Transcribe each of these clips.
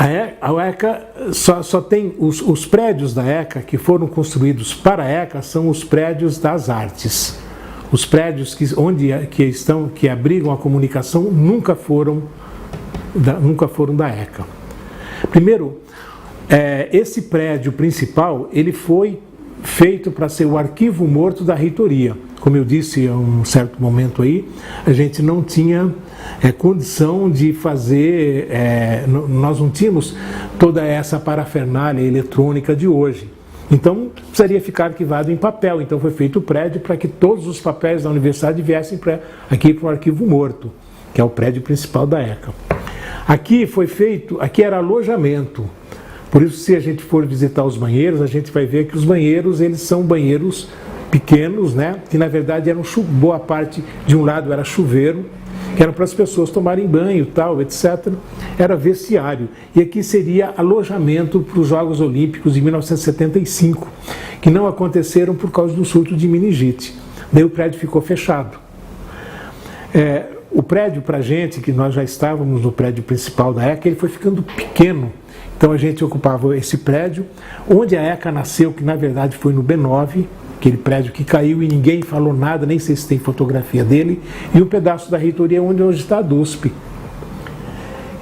A ECA só tem os prédios da ECA que foram construídos para a ECA são os prédios das artes. Os prédios que abrigam a comunicação nunca foram da ECA. Primeiro, esse prédio principal ele foi feito para ser o arquivo morto da reitoria. Como eu disse a um certo momento aí, a gente não tinha condição de fazer, nós não tínhamos toda essa parafernália eletrônica de hoje. Então, precisaria ficar arquivado em papel. Então, foi feito o prédio para que todos os papéis da universidade viessem aqui para o arquivo morto, que é o prédio principal da ECA. Aqui era alojamento. Por isso, se a gente for visitar os banheiros, a gente vai ver que os banheiros, eles são banheiros pequenos, né? Que na verdade eram boa parte, de um lado era chuveiro, que eram para as pessoas tomarem banho, tal, etc. Era vestiário. E aqui seria alojamento para os Jogos Olímpicos de 1975, que não aconteceram por causa do surto de meningite. Daí o prédio ficou fechado. O prédio, para a gente, que nós já estávamos no prédio principal da ECA, ele foi ficando pequeno. Então a gente ocupava esse prédio, onde a ECA nasceu, que na verdade foi no B9, aquele prédio que caiu e ninguém falou nada, nem sei se tem fotografia dele, e um pedaço da reitoria onde hoje está a DUSP.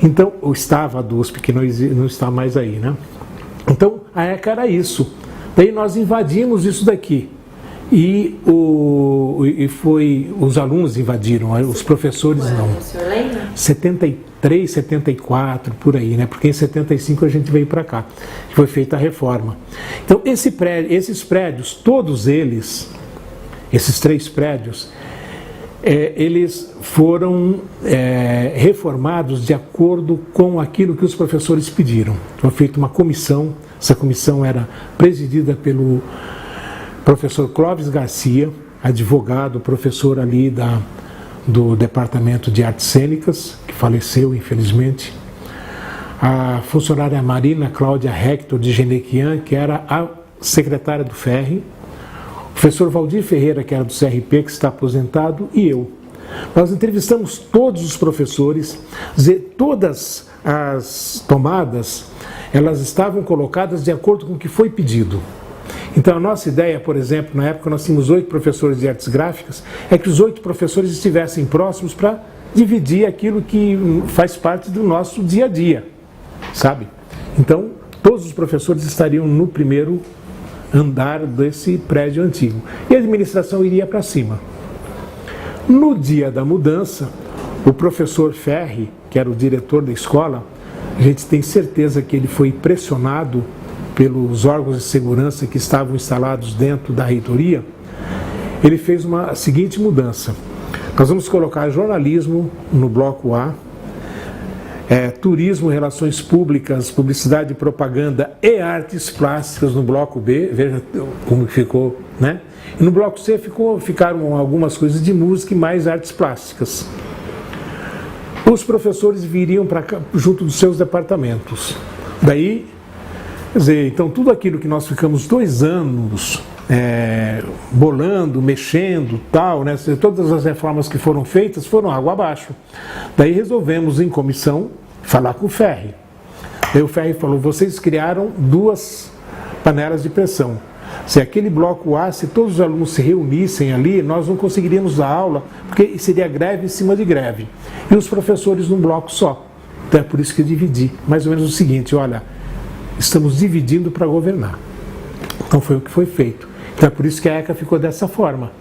Então, ou estava a DUSP, que não está mais aí, né? Então, a ECA era isso. Daí nós invadimos isso daqui. Os alunos invadiram, os professores não. O senhor lembra? 73, 74, por aí, né? Porque em 75 a gente veio para cá, foi feita a reforma. Então, esses prédios, todos eles, esses 3 prédios, eles foram reformados de acordo com aquilo que os professores pediram. Foi feita uma comissão, essa comissão era presidida pelo professor Clóvis Garcia, advogado, professor ali do Departamento de Artes Cênicas, que faleceu, infelizmente. A funcionária Marina Cláudia Hector de Genequian, que era a secretária do FERR. O professor Valdir Ferreira, que era do CRP, que está aposentado, e eu. Nós entrevistamos todos os professores, todas as tomadas, elas estavam colocadas de acordo com o que foi pedido. Então, a nossa ideia, por exemplo, na época nós tínhamos 8 professores de artes gráficas, é que os 8 professores estivessem próximos para dividir aquilo que faz parte do nosso dia a dia, sabe? Então, todos os professores estariam no primeiro andar desse prédio antigo. E a administração iria para cima. No dia da mudança, o professor Ferri, que era o diretor da escola, a gente tem certeza que ele foi pressionado pelos órgãos de segurança que estavam instalados dentro da reitoria. Ele fez a seguinte mudança: nós vamos colocar jornalismo no bloco A, turismo, relações públicas, publicidade e propaganda e artes plásticas no bloco B, veja como ficou, né? E no bloco C ficaram algumas coisas de música e mais artes plásticas. Os professores viriam para cá, junto dos seus departamentos. Daí, quer dizer, então tudo aquilo que nós ficamos 2 anos bolando, mexendo, tal, né? Todas as reformas que foram feitas foram água abaixo. Daí resolvemos em comissão falar com o Ferri. Daí o Ferri falou: vocês criaram 2 panelas de pressão. Se aquele bloco A, se todos os alunos se reunissem ali, nós não conseguiríamos dar aula, porque seria greve em cima de greve. E os professores num bloco só. Então é por isso que eu dividi. Mais ou menos o seguinte: olha, estamos dividindo para governar. Então foi o que foi feito. Então é por isso que a ECA ficou dessa forma,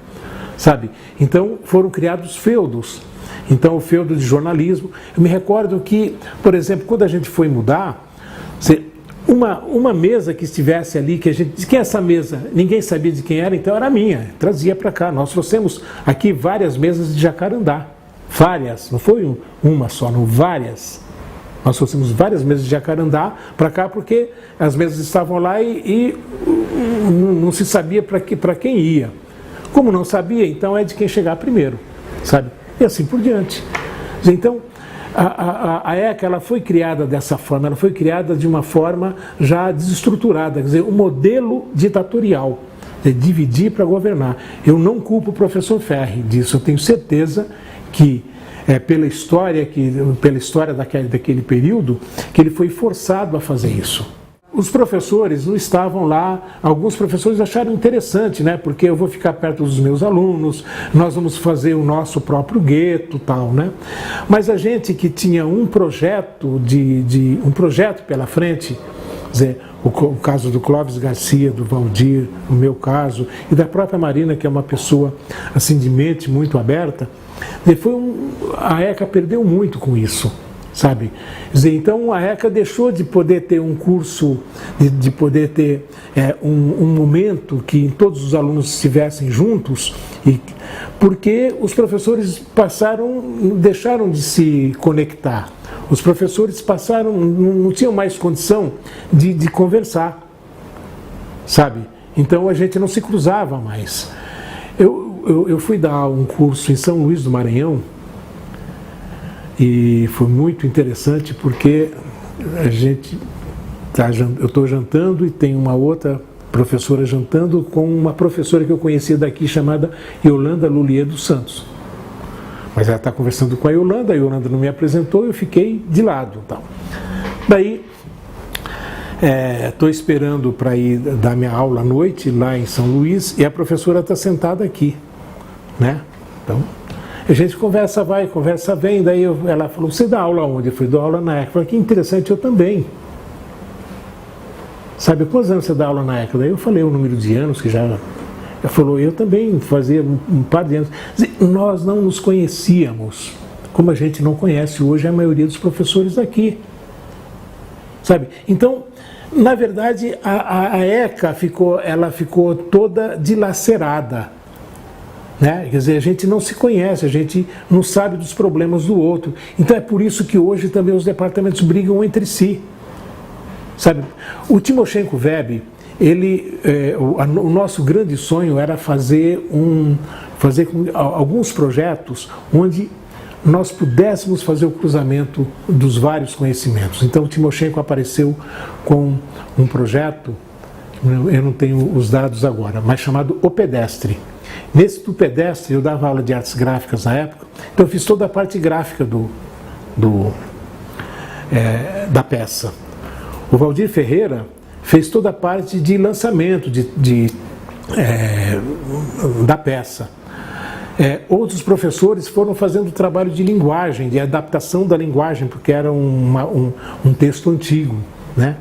sabe? Então foram criados feudos. Então o feudo de jornalismo. Eu me recordo que, por exemplo, quando a gente foi mudar, uma mesa que estivesse ali, que a gente disse: quem é essa mesa? Ninguém sabia de quem era, então era minha. Trazia para cá. Nós trouxemos aqui várias mesas de jacarandá. Várias, não foi uma só, não, várias. Nós trouxemos várias mesas de jacarandá para cá porque as mesas estavam lá e não se sabia para quem ia. Como não sabia, então é de quem chegar primeiro, sabe? E assim por diante. Então, a ECA ela foi criada dessa forma, ela foi criada de uma forma já desestruturada, quer dizer, um modelo ditatorial, de dividir para governar. Eu não culpo o professor Ferri disso, eu tenho certeza que pela história daquele período, que ele foi forçado a fazer isso. Os professores não estavam lá, alguns professores acharam interessante, né? Porque eu vou ficar perto dos meus alunos, nós vamos fazer o nosso próprio gueto, tal, né? Mas a gente que tinha um projeto um projeto pela frente, quer dizer, o caso do Clóvis Garcia, do Valdir, o meu caso, e da própria Marina, que é uma pessoa assim de mente muito aberta, a ECA perdeu muito com isso. Sabe? Então a ECA deixou de poder ter um curso, de poder ter um momento que todos os alunos estivessem juntos, porque os professores deixaram de se conectar. Os professores não tinham mais condição de conversar, sabe? Então a gente não se cruzava mais. Eu fui dar um curso em São Luís do Maranhão, e foi muito interessante porque eu estou jantando e tem uma outra professora jantando com uma professora que eu conhecia daqui chamada Yolanda Lulier dos Santos. Mas ela está conversando com a Yolanda não me apresentou e eu fiquei de lado. Tal. Daí, estou esperando para ir dar minha aula à noite lá em São Luís e a professora está sentada aqui, né? Então, a gente conversa vai, conversa vem, daí ela falou, você dá aula onde? Eu falei, dou aula na ECA. Eu falei, que interessante, eu também. Sabe, quantos anos você dá aula na ECA? Daí eu falei o número de anos que já... Ela falou, eu também fazia um par de anos. Nós não nos conhecíamos, como a gente não conhece hoje a maioria dos professores aqui. Sabe? Então, na verdade, a ECA ficou toda dilacerada. Né? Quer dizer, a gente não se conhece, a gente não sabe dos problemas do outro. Então é por isso que hoje também os departamentos brigam entre si. Sabe? O Timoshenko Web, o nosso grande sonho era fazer alguns projetos onde nós pudéssemos fazer o cruzamento dos vários conhecimentos. Então o Timoshenko apareceu com um projeto, eu não tenho os dados agora, mas chamado O Pedestre. Nesse do Pedestre, eu dava aula de artes gráficas na época, então eu fiz toda a parte gráfica da peça. O Valdir Ferreira fez toda a parte de lançamento da peça. Outros professores foram fazendo trabalho de linguagem, de adaptação da linguagem, porque era um texto antigo, né?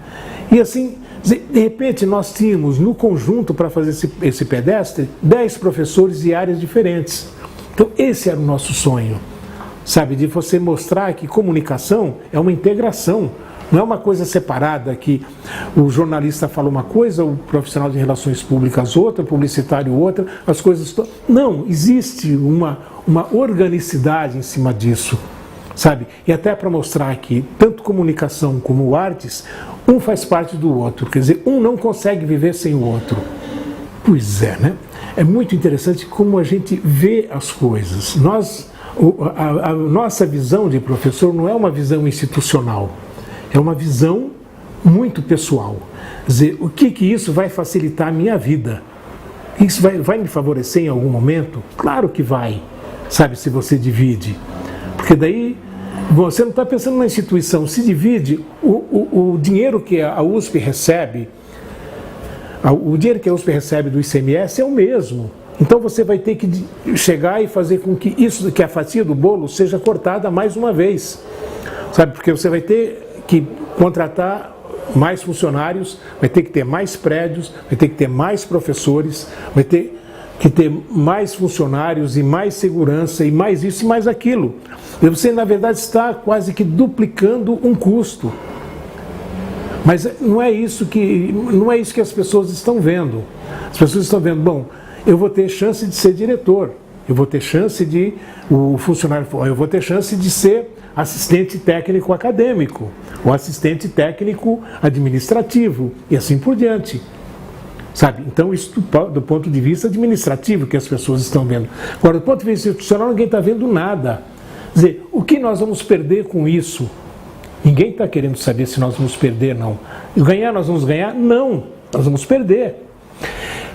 E assim, de repente nós tínhamos no conjunto para fazer esse pedestre 10 professores de áreas diferentes. Então esse era o nosso sonho, sabe, de você mostrar que comunicação é uma integração, não é uma coisa separada, que o jornalista fala uma coisa, o profissional de relações públicas outra, o publicitário outra, as coisas... Não, existe uma organicidade em cima disso, sabe? E até para mostrar que tanto comunicação como artes, um faz parte do outro, quer dizer, um não consegue viver sem o outro. Pois é, né? É muito interessante como a gente vê as coisas. A nossa visão de professor não é uma visão institucional, é uma visão muito pessoal. Quer dizer, o que isso vai facilitar a minha vida? Isso vai me favorecer em algum momento? Claro que vai, sabe, se você divide. Porque daí você não está pensando na instituição, se divide, o dinheiro que a USP recebe, o dinheiro que a USP recebe do ICMS é o mesmo. Então você vai ter que chegar e fazer com que isso, que a fatia do bolo seja cortada mais uma vez, sabe? Porque você vai ter que contratar mais funcionários, vai ter que ter mais prédios, vai ter que ter mais professores, vai ter que ter mais funcionários e mais segurança e mais isso e mais aquilo. E você, na verdade, está quase que duplicando um custo. Mas não é isso que as pessoas estão vendo. As pessoas estão vendo, bom, eu vou ter chance de ser diretor, eu vou ter chance de eu vou ter chance de ser assistente técnico acadêmico, ou assistente técnico administrativo, e assim por diante. Sabe? Então, isso do ponto de vista administrativo que as pessoas estão vendo. Agora, do ponto de vista institucional, ninguém está vendo nada. Quer dizer, o que nós vamos perder com isso? Ninguém está querendo saber se nós vamos perder, não. Ganhar, nós vamos ganhar? Não, nós vamos perder.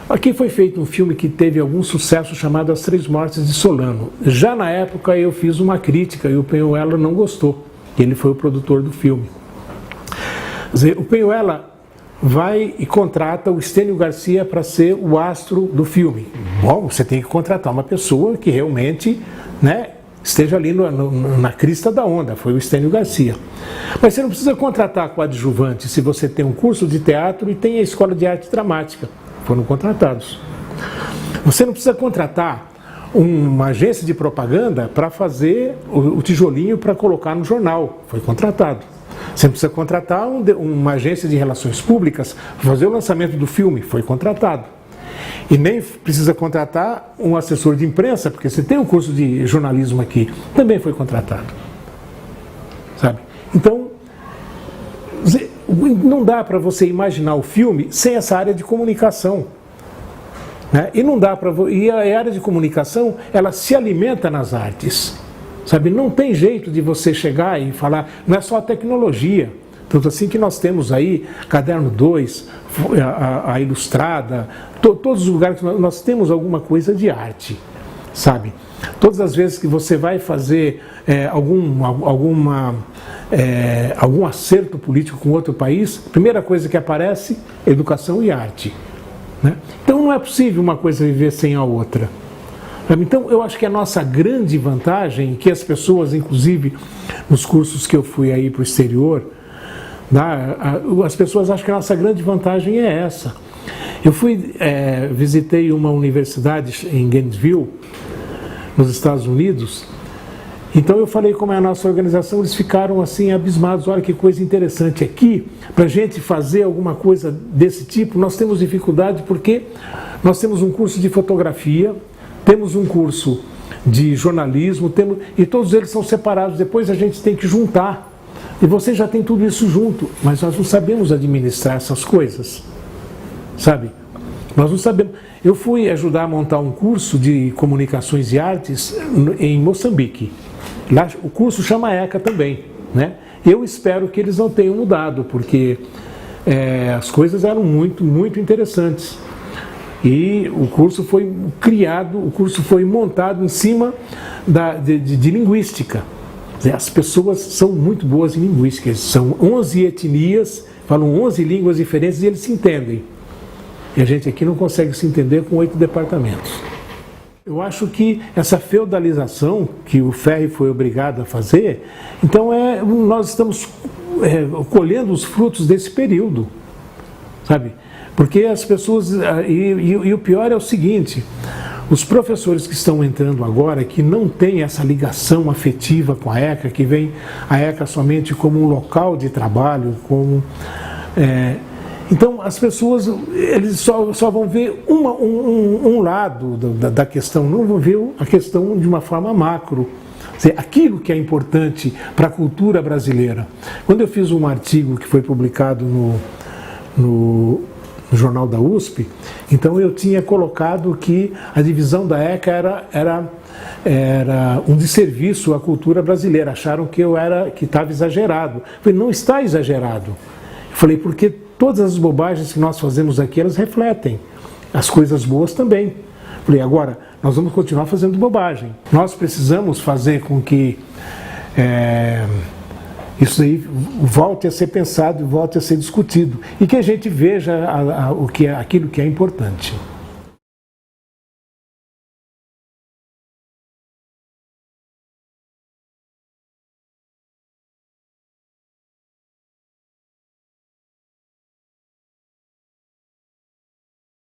Aqui foi feito um filme que teve algum sucesso chamado As Três Mortes de Solano. Já na época eu fiz uma crítica e o Penhuela não gostou. Ele foi o produtor do filme. Quer dizer, o Penhuela vai e contrata o Estênio Garcia para ser o astro do filme. Bom, você tem que contratar uma pessoa que realmente, né, esteja ali na crista da onda, foi o Estênio Garcia. Mas você não precisa contratar coadjuvante se você tem um curso de teatro e tem a escola de arte dramática. Foram contratados. Você não precisa contratar uma agência de propaganda para fazer o tijolinho para colocar no jornal. Foi contratado. Você não precisa contratar uma agência de relações públicas para fazer o lançamento do filme. Foi contratado. E nem precisa contratar um assessor de imprensa, porque você tem um curso de jornalismo aqui. Também foi contratado. Sabe? Então, não dá para você imaginar o filme sem essa área de comunicação. Né? E não dá para. E a área de comunicação, ela se alimenta nas artes. Sabe? Não tem jeito de você chegar e falar, não é só a tecnologia. Tanto assim que nós temos aí Caderno 2, a Ilustrada, todos os lugares que nós temos alguma coisa de arte, sabe? Todas as vezes que você vai fazer algum acerto político com outro país, a primeira coisa que aparece é educação e arte. Né? Então não é possível uma coisa viver sem a outra. Então eu acho que a nossa grande vantagem, que as pessoas, inclusive nos cursos que eu fui aí para o exterior, as pessoas acham que a nossa grande vantagem é essa. Eu visitei uma universidade em Gainesville, nos Estados Unidos, então eu falei como é a nossa organização, eles ficaram assim abismados, olha que coisa interessante. Aqui, para a gente fazer alguma coisa desse tipo, nós temos dificuldade porque nós temos um curso de fotografia, temos um curso de jornalismo, e todos eles são separados, depois a gente tem que juntar. E você já tem tudo isso junto, mas nós não sabemos administrar essas coisas, sabe? Nós não sabemos. Eu fui ajudar a montar um curso de comunicações e artes em Moçambique. Lá o curso chama ECA também, né? Eu espero que eles não tenham mudado, porque as coisas eram muito, muito interessantes. E o curso foi criado, o curso foi montado em cima de linguística. As pessoas são muito boas em linguística, são 11 etnias, falam 11 línguas diferentes e eles se entendem. E a gente aqui não consegue se entender com 8 departamentos. Eu acho que essa feudalização que o Ferri foi obrigado a fazer, então nós estamos colhendo os frutos desse período, sabe? Porque as pessoas, e o pior é o seguinte, os professores que estão entrando agora, que não têm essa ligação afetiva com a ECA, que vem a ECA somente como um local de trabalho, então as pessoas eles só vão ver um lado da questão, não vão ver a questão de uma forma macro. Quer dizer, aquilo que é importante para a cultura brasileira. Quando eu fiz um artigo que foi publicado no Jornal da USP, então eu tinha colocado que a divisão da ECA era um desserviço à cultura brasileira. Acharam que que estava exagerado. Eu falei, não está exagerado. Eu falei, porque todas as bobagens que nós fazemos aqui, elas refletem as coisas boas também. Eu falei, agora, nós vamos continuar fazendo bobagem. Nós precisamos fazer com que isso aí volte a ser pensado e volte a ser discutido. E que a gente veja aquilo que é importante.